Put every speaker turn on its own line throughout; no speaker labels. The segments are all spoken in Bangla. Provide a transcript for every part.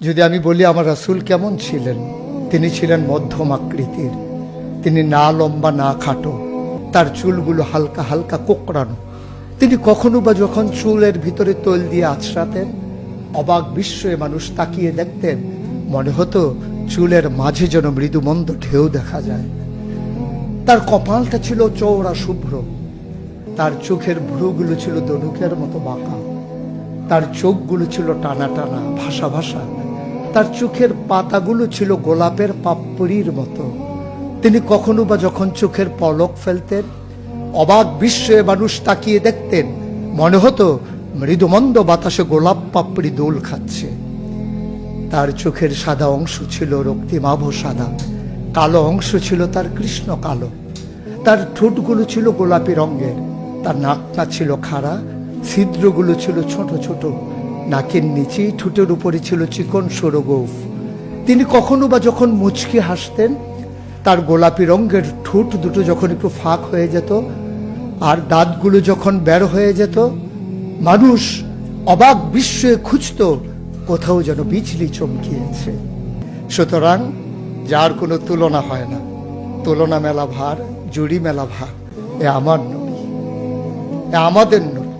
যদি আমি বলি আমার রাসূল কেমন ছিলেন, তিনি ছিলেন মধ্যম আকৃতির। তিনি না লম্বা না খাটো, তার চুলগুলো হালকা হালকা কোঁকড়ানো। তিনি কখনো বা যখন চুলের ভিতরে তৈল দিয়ে আছড়াতেন, অবাক বিস্ময়ে মানুষ তাকিয়ে দেখতেন, মনে হতো চুলের মাঝে যেন মৃদুমন্দ ঢেউ দেখা যায়। তার কপালটা ছিল চওড়া শুভ্র, তার চোখের ভ্রুগুলো ছিল ধনুকের মতো বাঁকা, তার চোখগুলো ছিল টানা টানা ভাসা ভাসা, তার চোখের পাতাগুলো ছিল গোলাপের পাপড়ির মতো। তিনি কখনো বা যখন চোখের পলক ফেলতেন, অবাক বিস্ময়ে মানুষ তাকিয়ে দেখতেন, মনে হতো মৃদুমন্দ বাতাসে গোলাপ পাপড়ি দোল খাচ্ছে। তার চোখের সাদা অংশ ছিল রক্তিমাভ সাদা, কালো অংশ ছিল তার কৃষ্ণ কালো। তার ঠোঁটগুলো ছিল গোলাপি রঙের, তার নাকটা ছিল খাড়া, ছিদ্রগুলো ছিল ছোট ছোট, নাকের নিচেই ঠোঁটের উপরে ছিল চিকন সরু গোঁফ। তিনি কখনো বা যখন মুচকি হাসতেন, তার গোলাপি রঙের ঠোঁট দুটো যখন একটু ফাঁক হয়ে যেত আর দাঁতগুলো যখন বের হয়ে যেত, মানুষ অবাক বিস্ময়ে খুঁজত কোথাও যেন বিজলি চমকিয়েছে। সুতরাং যার কোনো তুলনা হয় না, তুলনা মেলা ভার, জুড়ি মেলা ভার, এ আমার নবী, এ আমাদের নবী,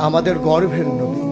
আমাদের গর্ভের নবী।